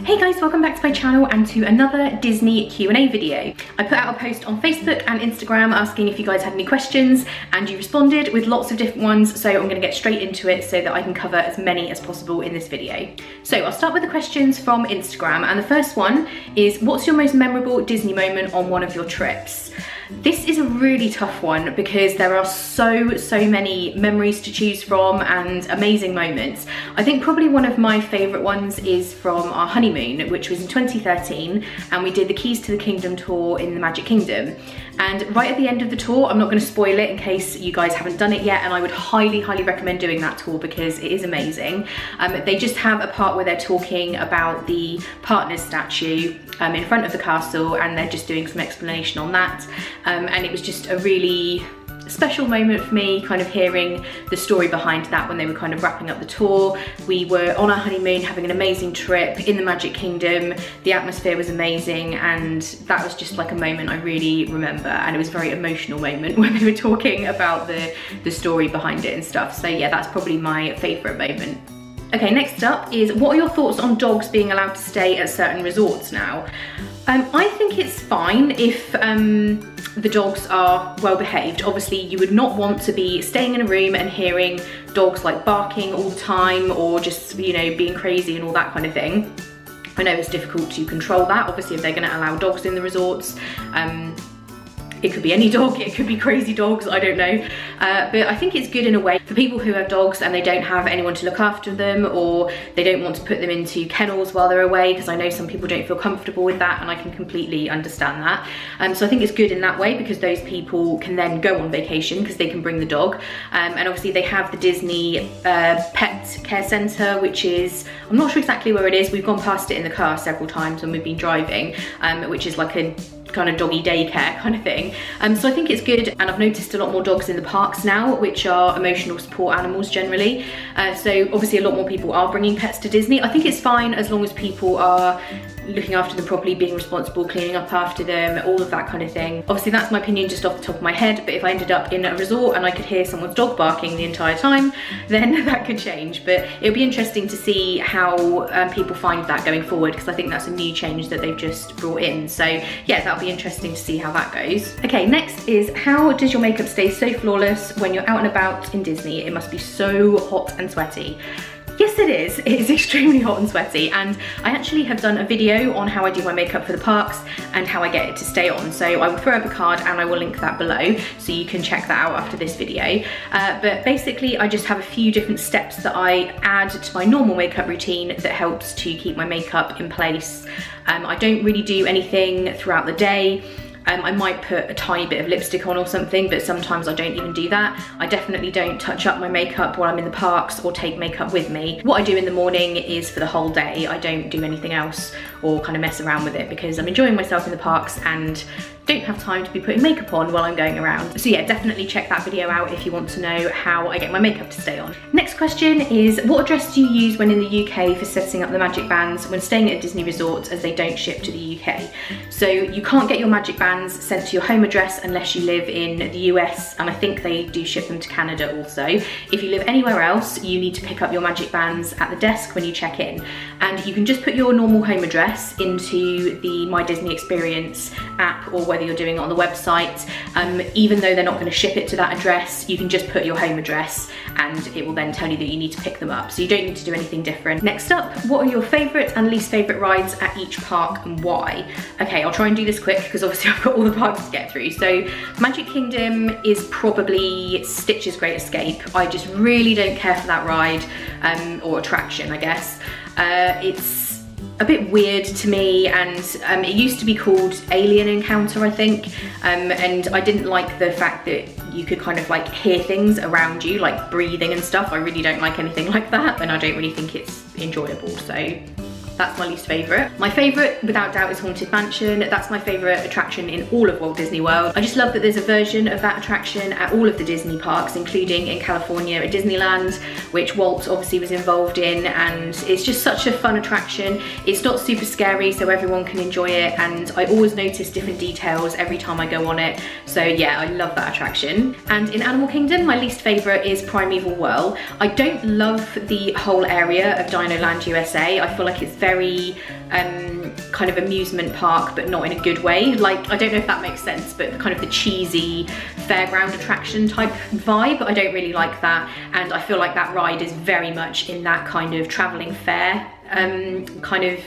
Hey guys, welcome back to my channel and to another Disney Q&A video. I put out a post on Facebook and Instagram asking if you guys had any questions, and you responded with lots of different ones, so I'm gonna get straight into it so that I can cover as many as possible in this video. So I'll start with the questions from Instagram, and the first one is, what's your most memorable Disney moment on one of your trips? This is a really tough one because there are so many memories to choose from and amazing moments. I think probably one of my favourite ones is from our honeymoon, which was in 2013, and we did the Keys to the Kingdom tour in the Magic Kingdom. And right at the end of the tour, I'm not going to spoil it in case you guys haven't done it yet, and I would highly recommend doing that tour because it is amazing. They just have a part where they're talking about the partners statue in front of the castle, and they're just doing some explanation on that. And it was just a really special moment for me, kind of hearing the story behind that when they were kind of wrapping up the tour. We were on our honeymoon, having an amazing trip in the Magic Kingdom. The atmosphere was amazing, and that was just like a moment I really remember, and it was a very emotional moment when they were talking about the story behind it and stuff. So yeah, that's probably my favourite moment. Okay, next up is, what are your thoughts on dogs being allowed to stay at certain resorts now? I think it's fine if the dogs are well behaved. Obviously, you would not want to be staying in a room and hearing dogs like barking all the time, or just, you know, being crazy and all that kind of thing. I know it's difficult to control that, obviously, if they're going to allow dogs in the resorts. It could be any dog, it could be crazy dogs, I don't know. But I think it's good in a way for people who have dogs and they don't have anyone to look after them, or they don't want to put them into kennels while they're away, because I know some people don't feel comfortable with that, and I can completely understand that. So I think it's good in that way, because those people can then go on vacation because they can bring the dog. And obviously they have the Disney Pet Care Centre, which is, I'm not sure exactly where it is, we've gone past it in the car several times when we've been driving, which is like a kind of doggy daycare kind of thing. So I think it's good, and I've noticed a lot more dogs in the parks now, which are emotional support animals generally. So obviously a lot more people are bringing pets to Disney. I think it's fine as long as people are looking after them properly, being responsible, cleaning up after them, all of that kind of thing. Obviously that's my opinion just off the top of my head, but if I ended up in a resort and I could hear someone's dog barking the entire time, then that could change. But it'll be interesting to see how people find that going forward, because I think that's a new change that they've just brought in. So yeah, that'll be interesting to see how that goes. Okay, next is, how does your makeup stay so flawless when you're out and about in Disney? It must be so hot and sweaty. Yes, it is. It is extremely hot and sweaty, and I actually have done a video on how I do my makeup for the parks and how I get it to stay on. So I will throw up a card and I will link that below so you can check that out after this video. But basically I just have a few different steps that I add to my normal makeup routine that helps to keep my makeup in place. I don't really do anything throughout the day. I might put a tiny bit of lipstick on or something, but sometimes I don't even do that. I definitely don't touch up my makeup while I'm in the parks or take makeup with me. What I do in the morning is for the whole day. I don't do anything else or kind of mess around with it, because I'm enjoying myself in the parks and don't have time to be putting makeup on while I'm going around. So yeah, definitely check that video out if you want to know how I get my makeup to stay on. Next question is, what address do you use when in the UK for setting up the magic bands when staying at a Disney resort, as they don't ship to the UK? So you can't get your magic bands sent to your home address unless you live in the US, and I think they do ship them to Canada also. If you live anywhere else, you need to pick up your magic bands at the desk when you check in, and you can just put your normal home address into the My Disney Experience app, or whether you're doing it on the website. Even though they're not going to ship it to that address, you can just put your home address and it will then tell you that you need to pick them up, so you don't need to do anything different. Next up, what are your favourite and least favourite rides at each park and why? Okay, I'll try and do this quick because obviously I've got all the parks to get through. So Magic Kingdom is probably Stitch's Great Escape. I just really don't care for that ride, or attraction I guess. It's a bit weird to me, and it used to be called Alien Encounter, I think, and I didn't like the fact that you could kind of like hear things around you, like breathing and stuff. I really don't like anything like that, and I don't really think it's enjoyable, so that's my least favourite. My favourite, without doubt, is Haunted Mansion. That's my favourite attraction in all of Walt Disney World. I just love that there's a version of that attraction at all of the Disney parks, including in California at Disneyland, which Walt obviously was involved in, and it's just such a fun attraction. It's not super scary, so everyone can enjoy it, and I always notice different details every time I go on it. So yeah, I love that attraction. And in Animal Kingdom, my least favourite is Primeval Whirl. I don't love the whole area of Dino Land USA. I feel like it's very very kind of amusement park, but not in a good way. Like, I don't know if that makes sense, but kind of the cheesy fairground attraction type vibe, I don't really like that. And I feel like that ride is very much in that kind of traveling fair kind of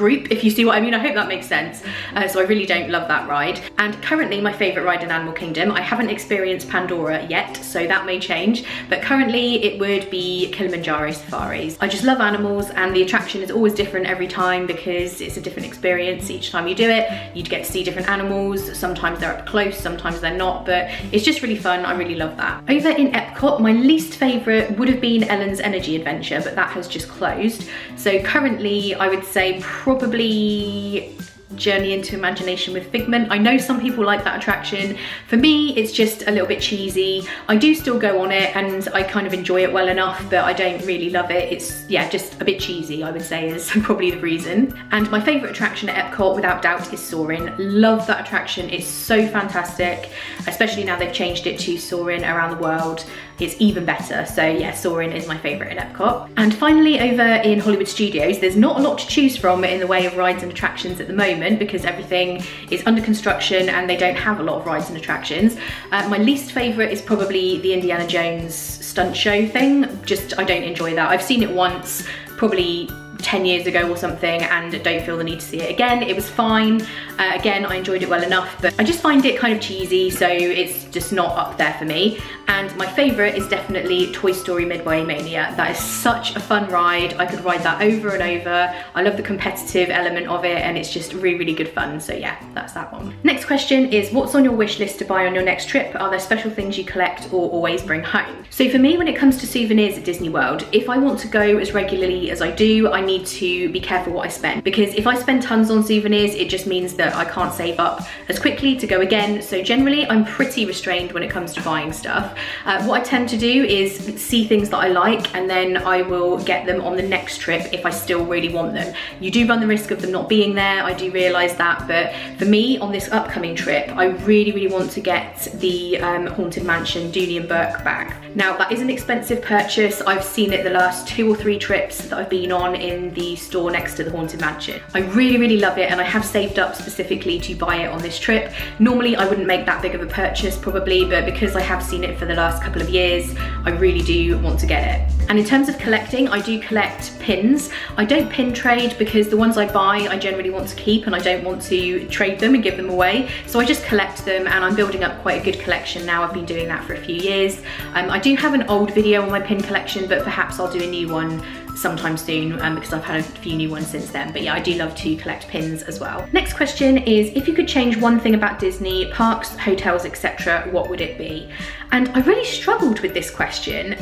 group, if you see what I mean. I hope that makes sense. So I really don't love that ride. And currently my favorite ride in Animal Kingdom, I haven't experienced Pandora yet, so that may change, but currently it would be Kilimanjaro safaris. I just love animals, and the attraction is always different every time because it's a different experience each time you do it. You get to see different animals. Sometimes they're up close, sometimes they're not, but it's just really fun. I really love that. Over in Epcot, my least favorite would have been Ellen's Energy Adventure, but that has just closed. So currently I would say probably Journey into Imagination with Figment. I know some people like that attraction. For me, it's just a little bit cheesy. I do still go on it and I kind of enjoy it well enough, but I don't really love it. It's, yeah, just a bit cheesy, I would say, is probably the reason. And my favorite attraction at Epcot, without doubt, is Soarin'. Love that attraction. It's so fantastic, especially now they've changed it to Soarin' Around the World. It's even better. So yeah, Soarin' is my favorite in Epcot. And finally, over in Hollywood Studios, there's not a lot to choose from in the way of rides and attractions at the moment because everything is under construction and they don't have a lot of rides and attractions. My least favorite is probably the Indiana Jones stunt show thing. Just, I don't enjoy that. I've seen it once, probably 10 years ago or something, and don't feel the need to see it again. It was fine. Again, I enjoyed it well enough, but I just find it kind of cheesy, so it's just not up there for me. And my favorite is definitely Toy Story Midway Mania. That is such a fun ride. I could ride that over and over. I love the competitive element of it, and it's just really, really good fun. So yeah, that's that one. Next question is, what's on your wish list to buy on your next trip? Are there special things you collect or always bring home? So for me, when it comes to souvenirs at Disney World, if I want to go as regularly as I do, I need to be careful what I spend, because if I spend tons on souvenirs, it just means that I can't save up as quickly to go again. So generally I'm pretty restrained when it comes to buying stuff. What I tend to do is see things that I like, and then I will get them on the next trip if I still really want them. You do run the risk of them not being there, I do realise that, but for me on this upcoming trip, I really, really want to get the Haunted Mansion Dooney and Burke bag. Now that is an expensive purchase. I've seen it the last 2 or 3 trips that I've been on in the store next to the Haunted Mansion. I really, really love it, and I have saved up specifically to buy it on this trip. Normally I wouldn't make that big of a purchase probably, but because I have seen it for the last couple of years, I really do want to get it. And in terms of collecting, I do collect pins. I don't pin trade because the ones I buy I generally want to keep and I don't want to trade them and give them away. So I just collect them, and I'm building up quite a good collection now. I've been doing that for a few years. I do have an old video on my pin collection, but perhaps I'll do a new one sometime soon because I've had a few new ones since then. But yeah, I do love to collect pins as well. Next question is, if you could change one thing about Disney, parks, hotels, etc., what would it be? And I really struggled with this question.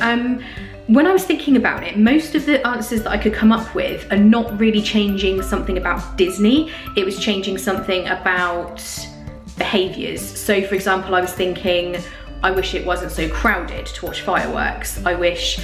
When I was thinking about it, most of the answers that I could come up with are not really changing something about Disney. It was changing something about behaviours. So for example, I was thinking, I wish it wasn't so crowded to watch fireworks. I wish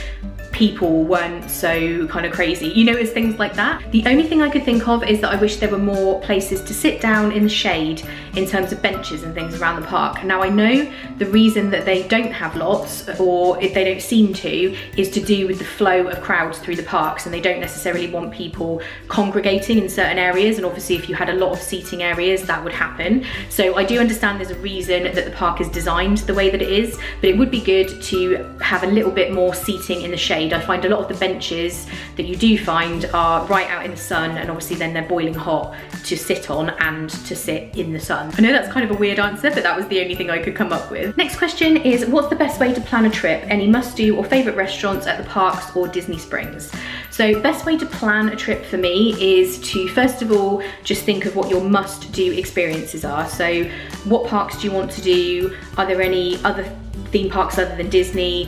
people weren't so kind of crazy, you know, it's things like that. The only thing I could think of is that I wish there were more places to sit down in the shade in terms of benches and things around the park. Now I know the reason that they don't have lots, or if they don't seem to, is to do with the flow of crowds through the parks, and they don't necessarily want people congregating in certain areas, and obviously if you had a lot of seating areas that would happen. So I do understand there's a reason that the park is designed the way that it is, but it would be good to have a little bit more seating in the shade. I find a lot of the benches that you do find are right out in the sun, and obviously then they're boiling hot to sit on and to sit in the sun. I know that's kind of a weird answer, but that was the only thing I could come up with. Next question is, what's the best way to plan a trip? Any must-do or favourite restaurants at the parks or Disney Springs? So best way to plan a trip for me is to first of all just think of what your must-do experiences are. So what parks do you want to do? Are there any other theme parks other than Disney?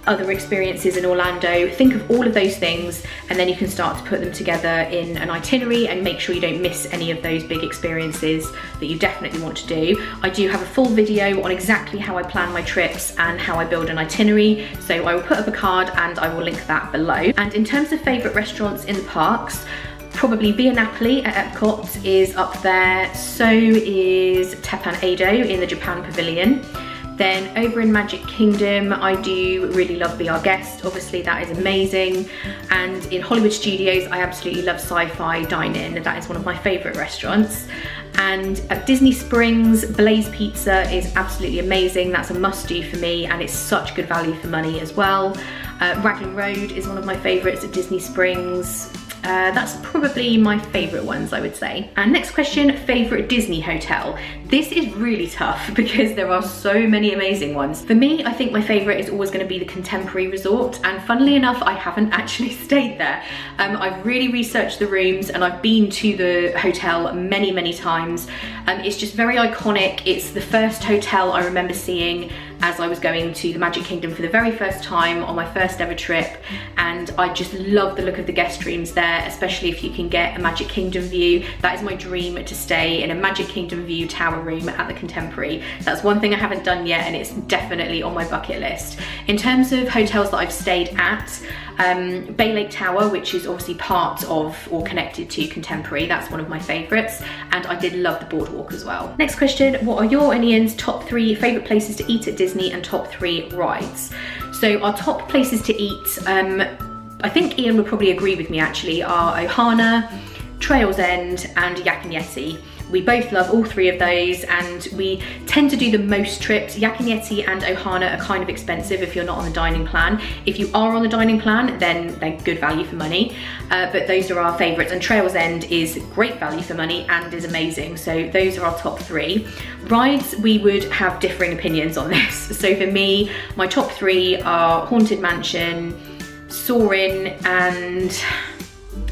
Other experiences in Orlando? Think of all of those things, and then you can start to put them together in an itinerary and make sure you don't miss any of those big experiences that you definitely want to do. I do have a full video on exactly how I plan my trips and how I build an itinerary, so I will put up a card and I will link that below. And in terms of favourite restaurants in the parks, probably Via Napoli at Epcot is up there, so is Teppan Edo in the Japan Pavilion. Then over in Magic Kingdom, I do really love Be Our Guest. Obviously that is amazing. And in Hollywood Studios, I absolutely love Sci-Fi Dine-In. That is one of my favorite restaurants. And at Disney Springs, Blaze Pizza is absolutely amazing. That's a must-do for me, and it's such good value for money as well. Raglan Road is one of my favorites at Disney Springs. That's probably my favorite ones, I would say. And next question, favorite Disney hotel. This is really tough because there are so many amazing ones. For me, I think my favorite is always going to be the Contemporary Resort, and funnily enough, I haven't actually stayed there. I've really researched the rooms and I've been to the hotel many times. It's just very iconic. It's the first hotel I remember seeing as I was going to the Magic Kingdom for the very first time on my first ever trip, and I just love the look of the guest rooms there, especially if you can get a Magic Kingdom view. That is my dream, to stay in a Magic Kingdom view tower room at the Contemporary. That's one thing I haven't done yet, and it's definitely on my bucket list. In terms of hotels that I've stayed at, Bay Lake Tower, which is obviously part of or connected to Contemporary, that's one of my favorites, and I did love the boardwalk as well. Next question, what are your and Ian's top 3 favorite places to eat at Disney and top 3 rides? So our top places to eat, I think Ian would probably agree with me actually, are Ohana, Trails End and Yak and Yeti. We both love all 3 of those, and we tend to do the most trips. Yak and Yeti and Ohana are kind of expensive if you're not on the dining plan. If you are on the dining plan, then they're good value for money. But those are our favorites, and Trails End is great value for money and is amazing. So those are our top 3. Rides, we would have differing opinions on this. So for me, my top 3 are Haunted Mansion, Soarin', and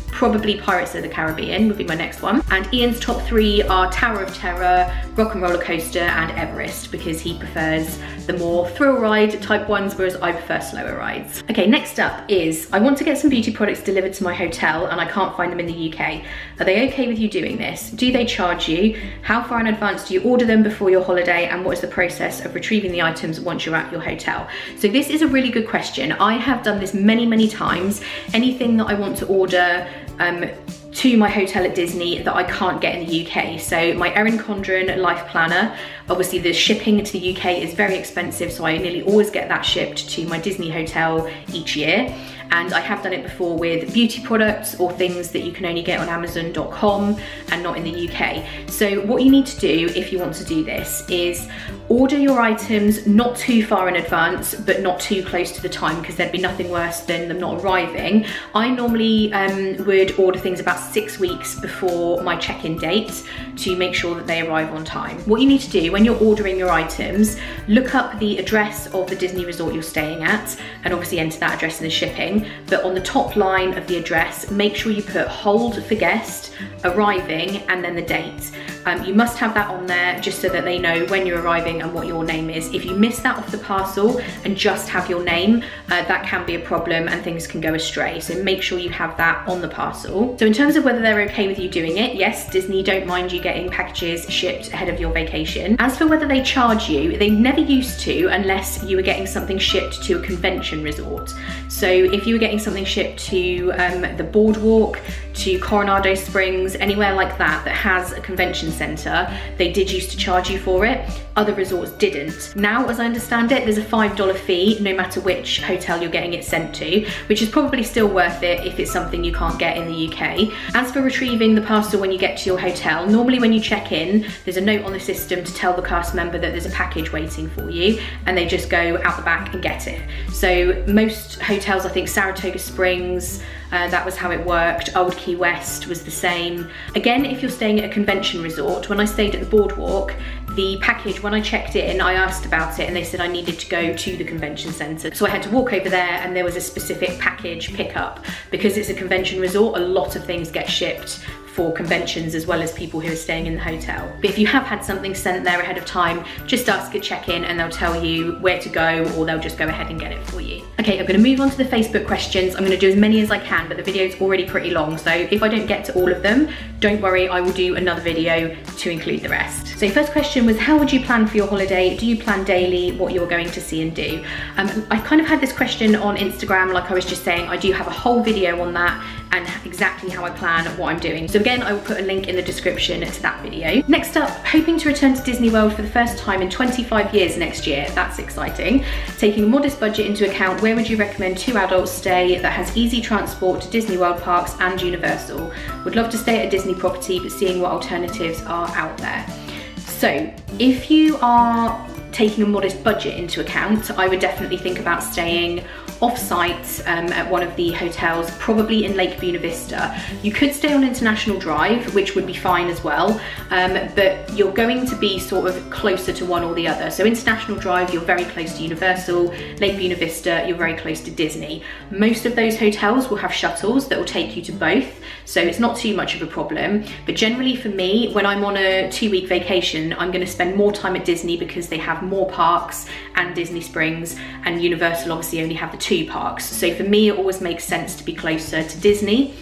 probably Pirates of the Caribbean would be my next one. And Ian's top 3 are Tower of Terror, Rock and Roller Coaster and Everest, because he prefers the more thrill ride type ones, whereas I prefer slower rides. Okay, next up is, I want to get some beauty products delivered to my hotel and I can't find them in the UK. Are they okay with you doing this? Do they charge you? How far in advance do you order them before your holiday, and what is the process of retrieving the items once you're at your hotel? So this is a really good question. I have done this many times. Anything that I want to order to my hotel at Disney that I can't get in the UK. So my Erin Condren Life Planner, obviously the shipping to the UK is very expensive, so I nearly always get that shipped to my Disney hotel each year. And I have done it before with beauty products or things that you can only get on Amazon.com and not in the UK. So what you need to do if you want to do this is order your items not too far in advance, but not too close to the time, because there'd be nothing worse than them not arriving. I normally would order things about 6 weeks before my check-in date to make sure that they arrive on time. What you need to do when you're ordering your items, look up the address of the Disney resort you're staying at, and obviously enter that address in the shipping. But on the top line of the address, make sure you put hold for guest, arriving, and then the date. You must have that on there just so that they know when you're arriving and what your name is. If you miss that off the parcel and just have your name, that can be a problem and things can go astray. So make sure you have that on the parcel. So in terms of whether they're okay with you doing it, yes, Disney don't mind you getting packages shipped ahead of your vacation. As for whether they charge you, they never used to unless you were getting something shipped to a convention resort. So if you were getting something shipped to the Boardwalk, to Coronado Springs, anywhere like that that has a convention center, they did used to charge you for it. Other resorts didn't. Now, as I understand it, there's a $5 fee no matter which hotel you're getting it sent to, which is probably still worth it if it's something you can't get in the UK. As for retrieving the parcel when you get to your hotel, normally when you check in, there's a note on the system to tell the cast member that there's a package waiting for you, and they just go out the back and get it. So most hotels, I think Saratoga Springs, that was how it worked. Old Key West was the same. Again, if you're staying at a convention resort, when I stayed at the Boardwalk, the package, when I checked in, I asked about it and they said I needed to go to the convention center. So I had to walk over there and there was a specific package pickup. Because it's a convention resort, a lot of things get shipped for conventions as well as people who are staying in the hotel. But if you have had something sent there ahead of time, just ask at check-in and they'll tell you where to go, or they'll just go ahead and get it for you. Okay, I'm gonna move on to the Facebook questions. I'm gonna do as many as I can, but the video's already pretty long, so if I don't get to all of them, don't worry, I will do another video to include the rest. So first question was, how would you plan for your holiday? Do you plan daily what you're going to see and do? I kind of had this question on Instagram, like I was just saying, I do have a whole video on that, and exactly how I plan what I'm doing. So again, I will put a link in the description to that video. Next up, hoping to return to Disney World for the first time in 25 years next year. That's exciting. Taking a modest budget into account, where would you recommend 2 adults stay that has easy transport to Disney World parks and Universal? Would love to stay at a Disney property, but seeing what alternatives are out there. So if you are taking a modest budget into account, I would definitely think about staying off-site at one of the hotels, probably in Lake Buena Vista. You could stay on International Drive, which would be fine as well, but you're going to be sort of closer to one or the other. So International Drive, you're very close to Universal. Lake Buena Vista, you're very close to Disney. Most of those hotels will have shuttles that will take you to both, so it's not too much of a problem. But generally for me, when I'm on a 2-week vacation, I'm going to spend more time at Disney because they have more parks, and Disney Springs and Universal obviously only have the 2 parks. So for me, it always makes sense to be closer to Disney.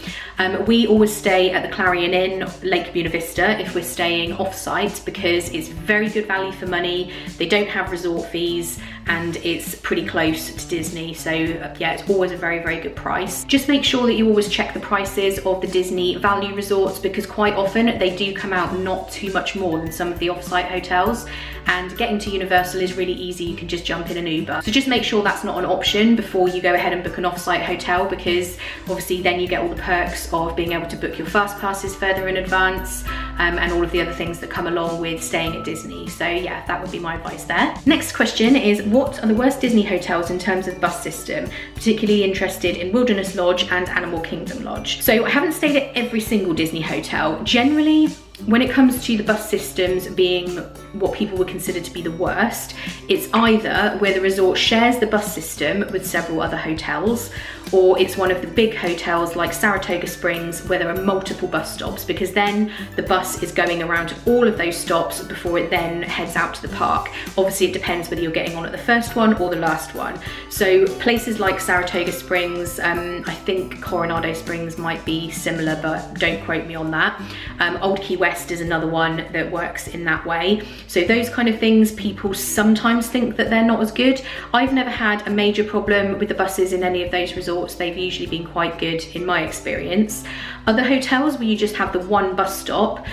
We always stay at the Clarion Inn, Lake Buena Vista, if we're staying off-site, because it's very good value for money. They don't have resort fees, and it's pretty close to Disney. So yeah, it's always a very, very good price. Just make sure that you always check the prices of the Disney value resorts, because quite often they do come out not too much more than some of the off-site hotels. And getting to Universal is really easy. You can just jump in an Uber. So just make sure that's not an option before you go ahead and book an off-site hotel, because obviously then you get all the perks of being able to book your fast passes further in advance, and all of the other things that come along with staying at Disney. So yeah, that would be my advice there. Next question is, what are the worst Disney hotels in terms of bus system? Particularly interested in Wilderness Lodge and Animal Kingdom Lodge. So I haven't stayed at every single Disney hotel. Generally, when it comes to the bus systems being what people would consider to be the worst, it's either where the resort shares the bus system with several other hotels, or it's one of the big hotels like Saratoga Springs where there are multiple bus stops, because then the bus is going around to all of those stops before it then heads out to the park. Obviously it depends whether you're getting on at the first one or the last one. So places like Saratoga Springs, I think Coronado Springs might be similar, but don't quote me on that. Old Key West is another one that works in that way. So those kind of things, people sometimes think that they're not as good. I've never had a major problem with the buses in any of those resorts. They've usually been quite good in my experience. Other hotels where you just have the one bus stop,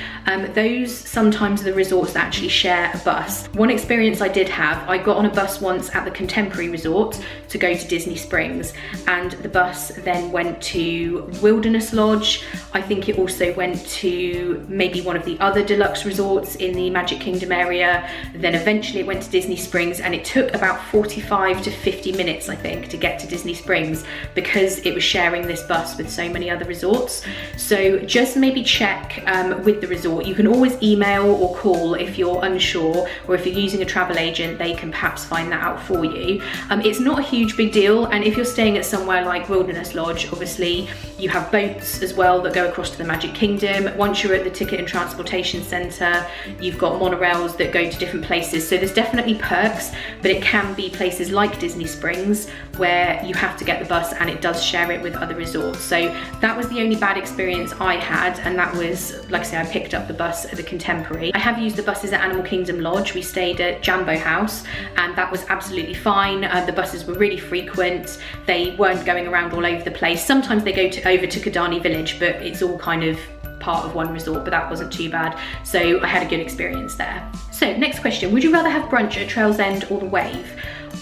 those sometimes are the resorts that actually share a bus. One experience I did have, I got on a bus once at the Contemporary Resort to go to Disney Springs, and the bus then went to Wilderness Lodge. I think it also went to maybe one of the other deluxe resorts in the Magic Kingdom area. Then eventually it went to Disney Springs, and it took about 45 to 50 minutes, I think, to get to Disney Springs because it was sharing this bus with so many other resorts. So just maybe check with the resort. You can always email or call if you're unsure, or if you're using a travel agent, they can perhaps find that out for you. It's not a huge big deal, and if you're staying at somewhere like Wilderness Lodge, obviously you have boats as well that go across to the Magic Kingdom. Once you're at the Ticket and Transportation Centre, you've got monorails that go to different places. So there's definitely perks, but it can be places like Disney Springs where you have to get the bus and it does share it with other resorts. So that was the only bad experience I had, and that was, like I say, I picked up the bus at the Contemporary. I have used the buses at Animal Kingdom Lodge. We stayed at Jambo House, and that was absolutely fine. The buses were really frequent. They weren't going around all over the place. Sometimes they go over to Kidani Village, but it's all kind of part of one resort, but that wasn't too bad. So I had a good experience there. So next question, would you rather have brunch at Trails End or the Wave?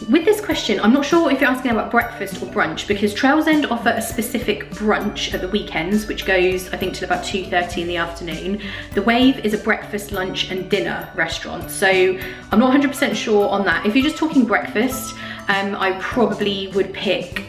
With this question, I'm not sure if you're asking about breakfast or brunch, because Trails End offer a specific brunch at the weekends, which goes, I think, till about 2:30 in the afternoon. The Wave is a breakfast, lunch and dinner restaurant, so I'm not 100% sure on that. If you're just talking breakfast, I probably would pick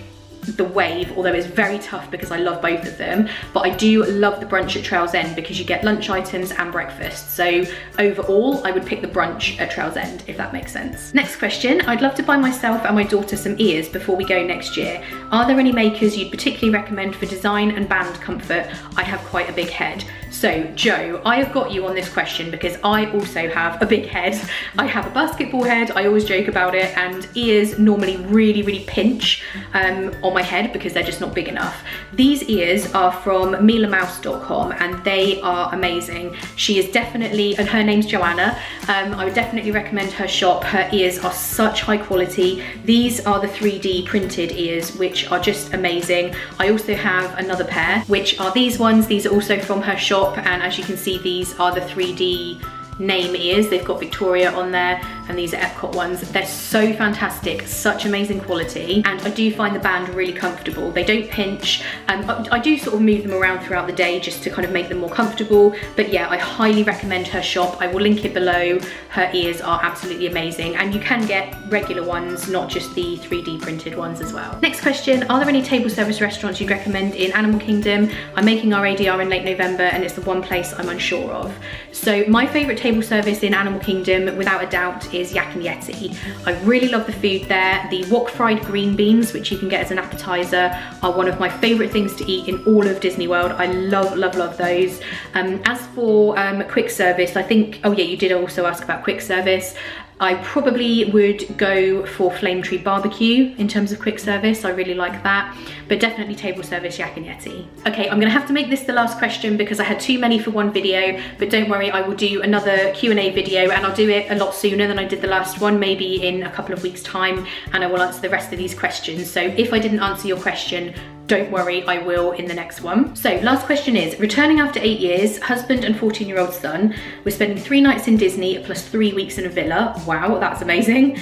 the Wave, although it's very tough because I love both of them. But I do love the brunch at Trails End because you get lunch items and breakfast. So overall, I would pick the brunch at Trails End, if that makes sense. Next question, I'd love to buy myself and my daughter some ears before we go next year. Are there any makers you'd particularly recommend for design and band comfort? I have quite a big head. So Joe, I have got you on this question because I also have a big head. I have a basketball head, I always joke about it, and ears normally really, really pinch on my head because they're just not big enough. These ears are from milamouse.com and they are amazing. She is definitely, and her name's Joanna, I would definitely recommend her shop. Her ears are such high quality. These are the 3D printed ears, which are just amazing. I also have another pair, which are these ones. These are also from her shop, and as you can see, these are the 3D name ears. They've got Victoria on there, and these are Epcot ones. They're so fantastic, such amazing quality, and I do find the band really comfortable. They don't pinch. I do sort of move them around throughout the day just to kind of make them more comfortable, but yeah, I highly recommend her shop. I will link it below. Her ears are absolutely amazing, and you can get regular ones, not just the 3D printed ones as well. Next question, are there any table service restaurants you'd recommend in Animal Kingdom? I'm making our ADR in late November and it's the one place I'm unsure of. So my favourite table service in Animal Kingdom, without a doubt, is Yak and Yeti. I really love the food there. The wok fried green beans, which you can get as an appetizer, are one of my favourite things to eat in all of Disney World. I love, love, love those. As for quick service, I think, oh yeah, you did also ask about quick service. I probably would go for Flame Tree Barbecue in terms of quick service. I really like that, but definitely table service, Yak and Yeti. Okay, I'm gonna have to make this the last question because I had too many for one video, but don't worry, I will do another Q&A video, and I'll do it a lot sooner than I did the last one, maybe in a couple of weeks' time, and I will answer the rest of these questions. So if I didn't answer your question, don't worry, I will in the next one. So last question is, returning after 8 years, husband and 14-year-old son, we're spending 3 nights in Disney plus 3 weeks in a villa. Wow, that's amazing.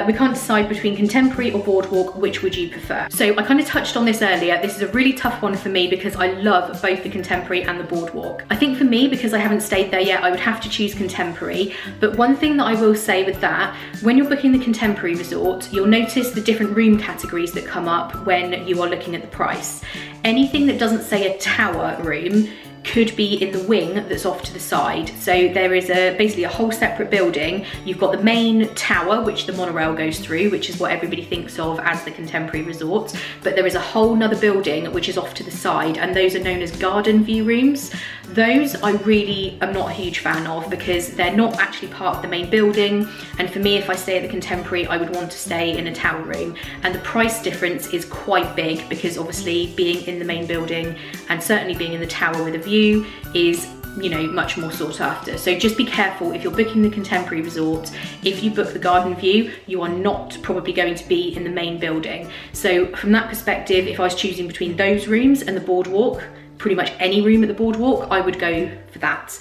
We can't decide between contemporary or boardwalk, which would you prefer? So I kind of touched on this earlier. This is a really tough one for me because I love both the contemporary and the boardwalk. I think for me, because I haven't stayed there yet, I would have to choose contemporary. But one thing that I will say with that, when you're booking the contemporary resort, you'll notice the different room categories that come up when you are looking at the price. Anything that doesn't say a tower room could be in the wing that's off to the side. So there is basically a whole separate building. You've got the main tower, which the monorail goes through, which is what everybody thinks of as the contemporary resort. But there is a whole nother building which is off to the side, and those are known as garden view rooms. Those I really am not a huge fan of because they're not actually part of the main building. And for me, if I stay at the contemporary, I would want to stay in a tower room. And the price difference is quite big because obviously being in the main building and certainly being in the tower with a view is, you know, much more sought after. So just be careful if you're booking the contemporary resort. If you book the garden view, you are not probably going to be in the main building. So from that perspective, if I was choosing between those rooms and the boardwalk, pretty much any room at the boardwalk, I would go for that.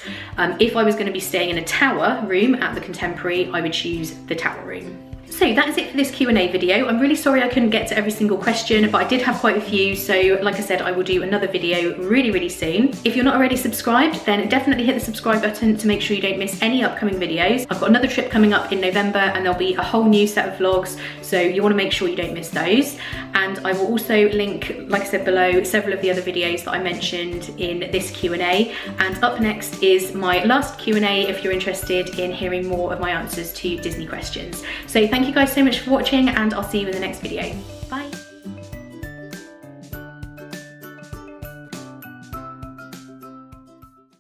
If I was going to be staying in a tower room at the contemporary, I would choose the tower room. So that is it for this Q&A video. I'm really sorry I couldn't get to every single question, but I did have quite a few. So like I said, I will do another video really, really soon. If you're not already subscribed, then definitely hit the subscribe button to make sure you don't miss any upcoming videos. I've got another trip coming up in November and there'll be a whole new set of vlogs. So you want to make sure you don't miss those. And I will also link, like I said below, several of the other videos that I mentioned in this Q&A. And up next is my last Q&A if you're interested in hearing more of my answers to Disney questions. So thank you guys so much for watching, and I'll see you in the next video.